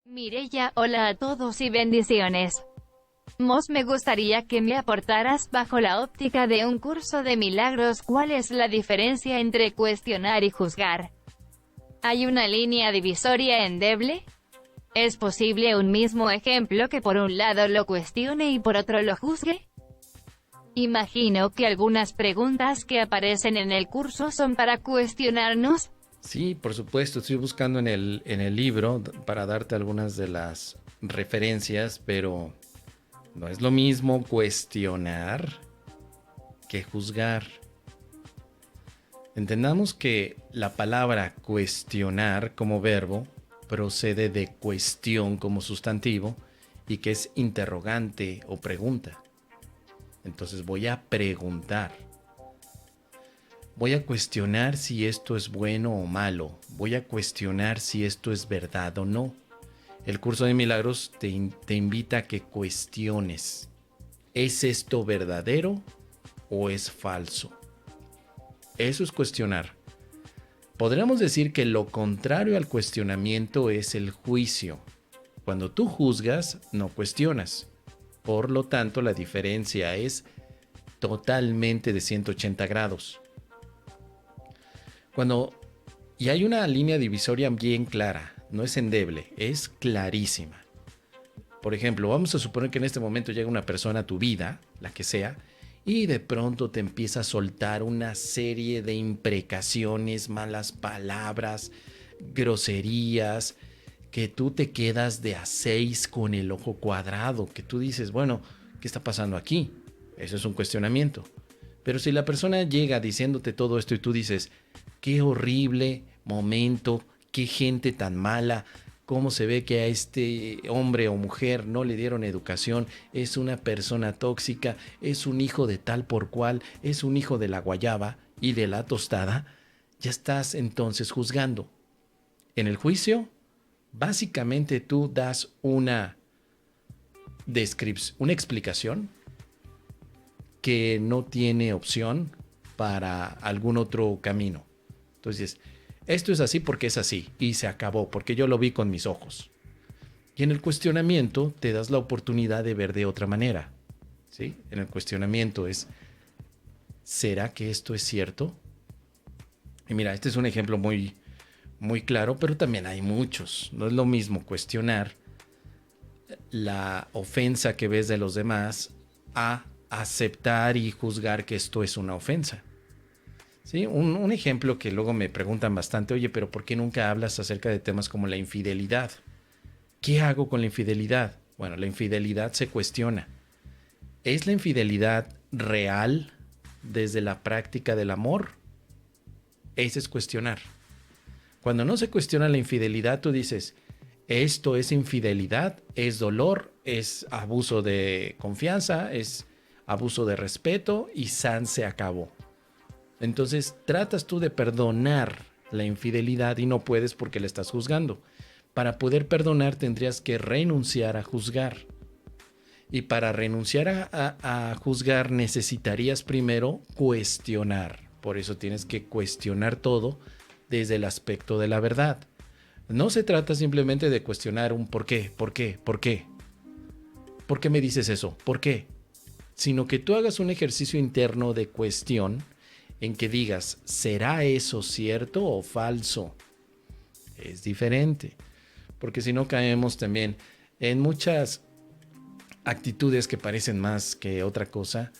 Mireya, hola a todos y bendiciones. Me gustaría que me aportaras, bajo la óptica de un curso de milagros, ¿cuál es la diferencia entre cuestionar y juzgar? ¿Hay una línea divisoria endeble? ¿Es posible un mismo ejemplo que por un lado lo cuestione y por otro lo juzgue? Imagino que algunas preguntas que aparecen en el curso son para cuestionarnos. Sí, por supuesto, estoy buscando en el libro para darte algunas de las referencias, pero no es lo mismo cuestionar que juzgar. Entendamos que la palabra cuestionar como verbo procede de cuestión como sustantivo y que es interrogante o pregunta. Entonces voy a preguntar. Voy a cuestionar si esto es bueno o malo. Voy a cuestionar si esto es verdad o no. El curso de milagros te invita a que cuestiones. ¿Es esto verdadero o es falso? Eso es cuestionar. Podríamos decir que lo contrario al cuestionamiento es el juicio. Cuando tú juzgas, no cuestionas. Por lo tanto, la diferencia es totalmente de 180 grados. Y hay una línea divisoria bien clara, no es endeble, es clarísima. Por ejemplo, vamos a suponer que en este momento llega una persona a tu vida, la que sea, y de pronto te empieza a soltar una serie de imprecaciones, malas palabras, groserías, que tú te quedas de a 6 con el ojo cuadrado, que tú dices, bueno, ¿qué está pasando aquí? Eso es un cuestionamiento. Pero si la persona llega diciéndote todo esto y tú dices, qué horrible momento, qué gente tan mala, cómo se ve que a este hombre o mujer no le dieron educación, es una persona tóxica, es un hijo de tal por cual, es un hijo de la guayaba y de la tostada, ya estás entonces juzgando. En el juicio, básicamente tú das una explicación que no tiene opción para algún otro camino. Entonces, esto es así porque es así y se acabó, porque yo lo vi con mis ojos. Y en el cuestionamiento te das la oportunidad de ver de otra manera. ¿Sí? En el cuestionamiento es, ¿será que esto es cierto? Y mira, este es un ejemplo muy, muy claro, pero también hay muchos. No es lo mismo cuestionar la ofensa que ves de los demás a aceptar y juzgar que esto es una ofensa. ¿Sí? Un ejemplo que luego me preguntan bastante, oye, pero ¿por qué nunca hablas acerca de temas como la infidelidad? ¿Qué hago con la infidelidad? Bueno, la infidelidad se cuestiona. ¿Es la infidelidad real desde la práctica del amor? Ese es cuestionar. Cuando no se cuestiona la infidelidad, tú dices, esto es infidelidad, es dolor, es abuso de confianza, es abuso de respeto y san se acabó. Entonces tratas tú de perdonar la infidelidad y no puedes porque la estás juzgando. Para poder perdonar tendrías que renunciar a juzgar. Y para renunciar a juzgar necesitarías primero cuestionar. Por eso tienes que cuestionar todo desde el aspecto de la verdad. No se trata simplemente de cuestionar un por qué. ¿Por qué me dices eso? ¿Por qué? Sino que tú hagas un ejercicio interno de cuestión en que digas, ¿será eso cierto o falso? Es diferente, porque si no caemos también en muchas actitudes que parecen más que otra cosa,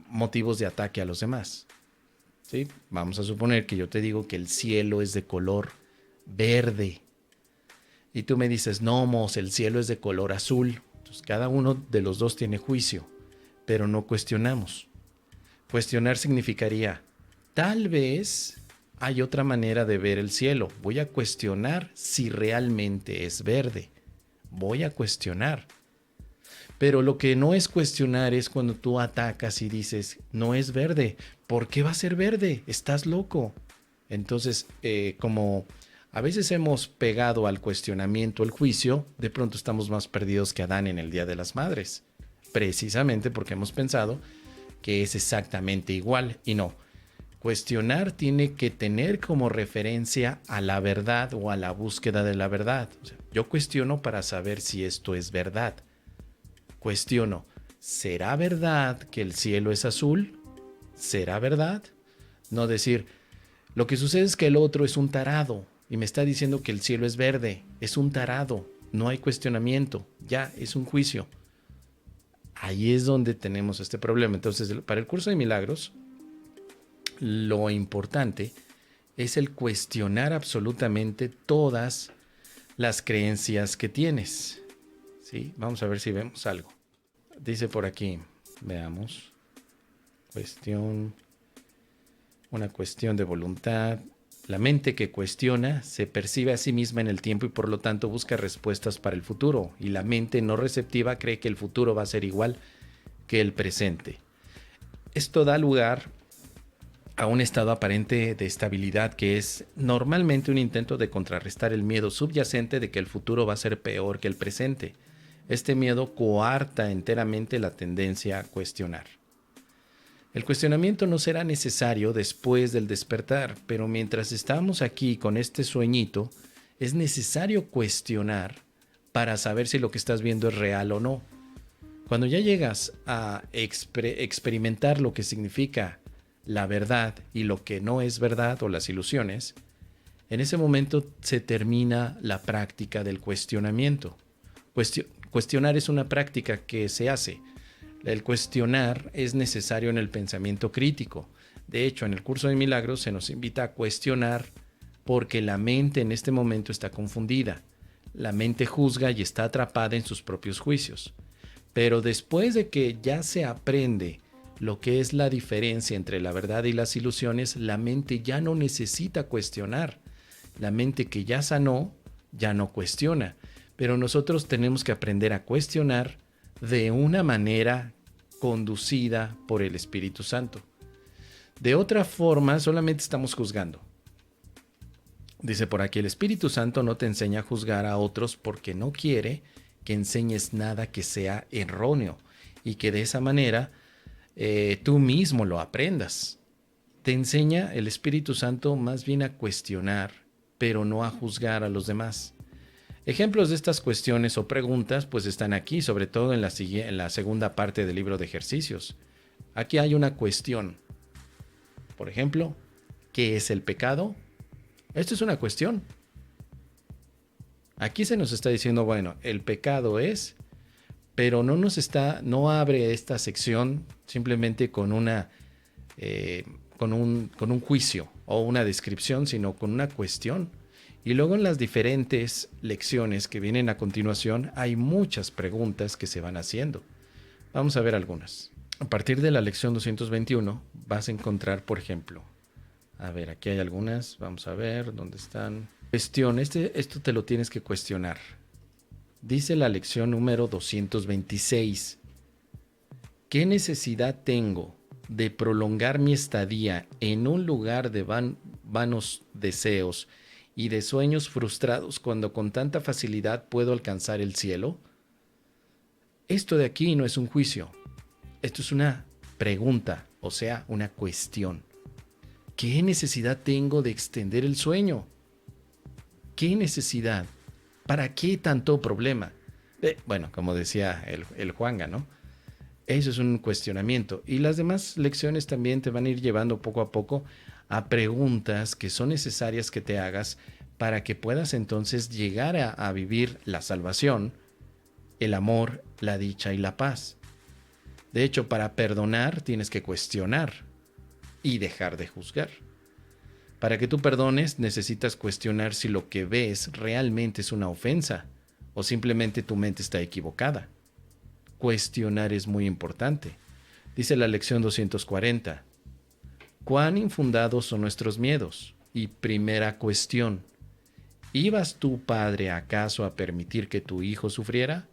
motivos de ataque a los demás. ¿Sí? Vamos a suponer que yo te digo que el cielo es de color verde y tú me dices, no, Mos, el cielo es de color azul. Entonces, cada uno de los dos tiene juicio, pero no cuestionamos. Cuestionar significaría, tal vez hay otra manera de ver el cielo. Voy a cuestionar si realmente es verde. Voy a cuestionar. Pero lo que no es cuestionar es cuando tú atacas y dices, no es verde. ¿Por qué va a ser verde? Estás loco. Entonces, como a veces hemos pegado al cuestionamiento el juicio, de pronto estamos más perdidos que Adán en el Día de las Madres. Precisamente porque hemos pensado que es exactamente igual y no. Cuestionar tiene que tener como referencia a la verdad o a la búsqueda de la verdad. O sea, yo cuestiono para saber si esto es verdad. Cuestiono, ¿será verdad que el cielo es azul? ¿Será verdad? No decir, lo que sucede es que el otro es un tarado y me está diciendo que el cielo es verde. Es un tarado, no hay cuestionamiento, ya es un juicio. Ahí es donde tenemos este problema. Entonces, para el curso de milagros, lo importante es el cuestionar absolutamente todas las creencias que tienes. ¿Sí? Vamos a ver si vemos algo. Dice por aquí, veamos, una cuestión de voluntad. La mente que cuestiona se percibe a sí misma en el tiempo y por lo tanto busca respuestas para el futuro. Y la mente no receptiva cree que el futuro va a ser igual que el presente. Esto da lugar a un estado aparente de estabilidad que es normalmente un intento de contrarrestar el miedo subyacente de que el futuro va a ser peor que el presente. Este miedo coarta enteramente la tendencia a cuestionar. El cuestionamiento no será necesario después del despertar, pero mientras estamos aquí con este sueñito, es necesario cuestionar para saber si lo que estás viendo es real o no. Cuando ya llegas a experimentar lo que significa la verdad y lo que no es verdad o las ilusiones, en ese momento se termina la práctica del cuestionamiento. Cuestionar es una práctica que se hace. El cuestionar es necesario en el pensamiento crítico. De hecho, en el curso de milagros se nos invita a cuestionar porque la mente en este momento está confundida. La mente juzga y está atrapada en sus propios juicios. Pero después de que ya se aprende lo que es la diferencia entre la verdad y las ilusiones, la mente ya no necesita cuestionar. La mente que ya sanó ya no cuestiona. Pero nosotros tenemos que aprender a cuestionar de una manera conducida por el Espíritu Santo. De otra forma, solamente estamos juzgando. Dice por aquí, el Espíritu Santo no te enseña a juzgar a otros porque no quiere que enseñes nada que sea erróneo y que de esa manera tú mismo lo aprendas. Te enseña el Espíritu Santo más bien a cuestionar, pero no a juzgar a los demás. Ejemplos de estas cuestiones o preguntas pues están aquí, sobre todo en la segunda parte del libro de ejercicios. Aquí hay una cuestión. Por ejemplo, ¿qué es el pecado? Esto es una cuestión. Aquí se nos está diciendo, bueno, el pecado es, pero no abre esta sección simplemente con con un juicio o una descripción, sino con una cuestión. Y luego en las diferentes lecciones que vienen a continuación hay muchas preguntas que se van haciendo. Vamos a ver algunas. A partir de la lección 221 vas a encontrar, por ejemplo, a ver, aquí hay algunas, vamos a ver dónde están. Cuestión, esto te lo tienes que cuestionar. Dice la lección número 226. ¿Qué necesidad tengo de prolongar mi estadía en un lugar de vanos deseos y de sueños frustrados cuando con tanta facilidad puedo alcanzar el cielo? Esto de aquí no es un juicio. Esto es una pregunta, o sea, una cuestión. ¿Qué necesidad tengo de extender el sueño? ¿Qué necesidad? ¿Para qué tanto problema? Bueno, como decía el Juanga, ¿no? Eso es un cuestionamiento. Y las demás lecciones también te van a ir llevando poco a poco a preguntas que son necesarias que te hagas para que puedas entonces llegar a vivir la salvación, el amor, la dicha y la paz. De hecho, para perdonar tienes que cuestionar y dejar de juzgar. Para que tú perdones necesitas cuestionar si lo que ves realmente es una ofensa o simplemente tu mente está equivocada. Cuestionar es muy importante. Dice la lección 240. ¿Cuán infundados son nuestros miedos? Y primera cuestión. ¿Ibas tú, padre, acaso a permitir que tu hijo sufriera?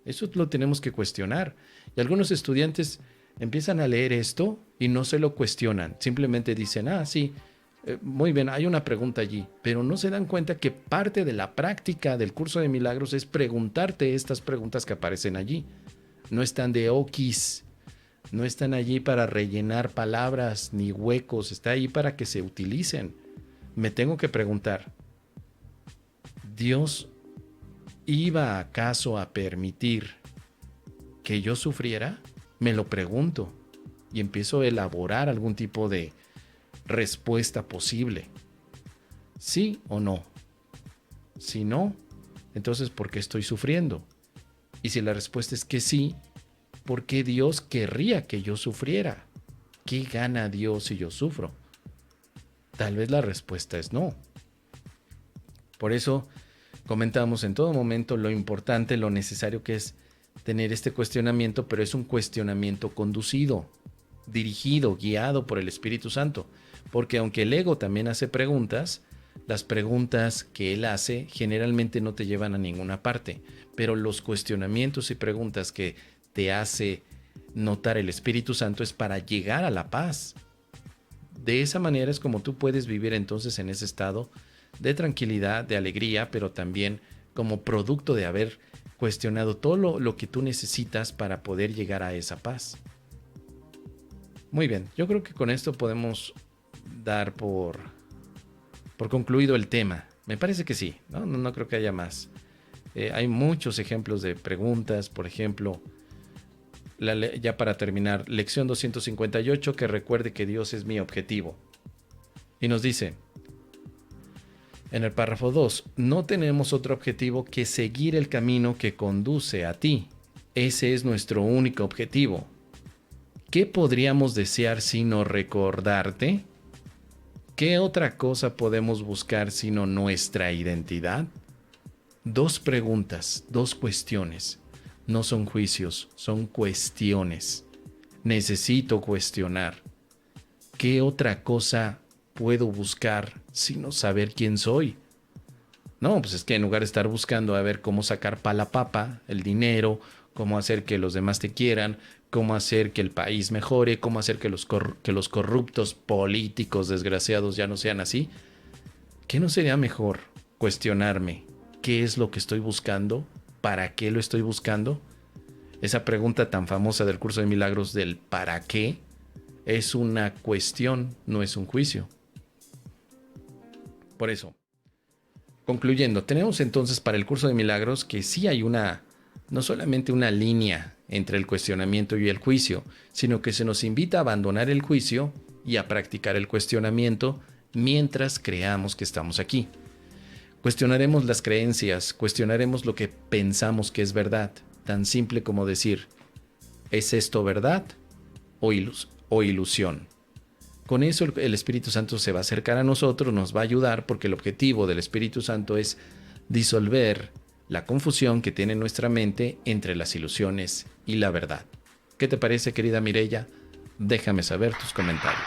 Eso lo tenemos que cuestionar. Y algunos estudiantes empiezan a leer esto y no se lo cuestionan. Simplemente dicen, sí, muy bien, hay una pregunta allí. Pero no se dan cuenta que parte de la práctica del curso de milagros es preguntarte estas preguntas que aparecen allí. No están de oquis. No están allí para rellenar palabras ni huecos, está ahí para que se utilicen. Me tengo que preguntar, ¿Dios iba acaso a permitir que yo sufriera? Me lo pregunto y empiezo a elaborar algún tipo de respuesta posible. ¿Sí o no? Si no, entonces ¿por qué estoy sufriendo? Y si la respuesta es que sí, ¿por qué Dios querría que yo sufriera? ¿Qué gana Dios si yo sufro? Tal vez la respuesta es no. Por eso comentamos en todo momento lo importante, lo necesario que es tener este cuestionamiento, pero es un cuestionamiento conducido, dirigido, guiado por el Espíritu Santo. Porque aunque el ego también hace preguntas, las preguntas que él hace generalmente no te llevan a ninguna parte. Pero los cuestionamientos y preguntas que te hace notar el Espíritu Santo es para llegar a la paz. De esa manera es como tú puedes vivir entonces en ese estado de tranquilidad, de alegría, pero también como producto de haber cuestionado todo lo que tú necesitas para poder llegar a esa paz. Muy bien, yo creo que con esto podemos dar por concluido el tema. Me parece que sí, no creo que haya más. Hay muchos ejemplos de preguntas, por ejemplo, ya para terminar, lección 258, que recuerde que Dios es mi objetivo. Y nos dice, en el párrafo 2, no tenemos otro objetivo que seguir el camino que conduce a ti. Ese es nuestro único objetivo. ¿Qué podríamos desear sino recordarte? ¿Qué otra cosa podemos buscar sino nuestra identidad? Dos preguntas, dos cuestiones. No son juicios, son cuestiones. Necesito cuestionar. ¿Qué otra cosa puedo buscar sino saber quién soy? No, pues es que en lugar de estar buscando a ver cómo sacar pa' la papa, el dinero, cómo hacer que los demás te quieran, cómo hacer que el país mejore, cómo hacer que los corruptos políticos desgraciados ya no sean así, ¿qué no sería mejor cuestionarme qué es lo que estoy buscando? ¿Para qué lo estoy buscando? Esa pregunta tan famosa del curso de milagros del ¿para qué? Es una cuestión, no es un juicio. Por eso, concluyendo, tenemos entonces para el curso de milagros que sí hay no solamente una línea entre el cuestionamiento y el juicio, sino que se nos invita a abandonar el juicio y a practicar el cuestionamiento mientras creamos que estamos aquí. Cuestionaremos las creencias, cuestionaremos lo que pensamos que es verdad, tan simple como decir, ¿es esto verdad o ilusión? Con eso el Espíritu Santo se va a acercar a nosotros, nos va a ayudar, porque el objetivo del Espíritu Santo es disolver la confusión que tiene nuestra mente entre las ilusiones y la verdad. ¿Qué te parece, querida Mireya? Déjame saber tus comentarios.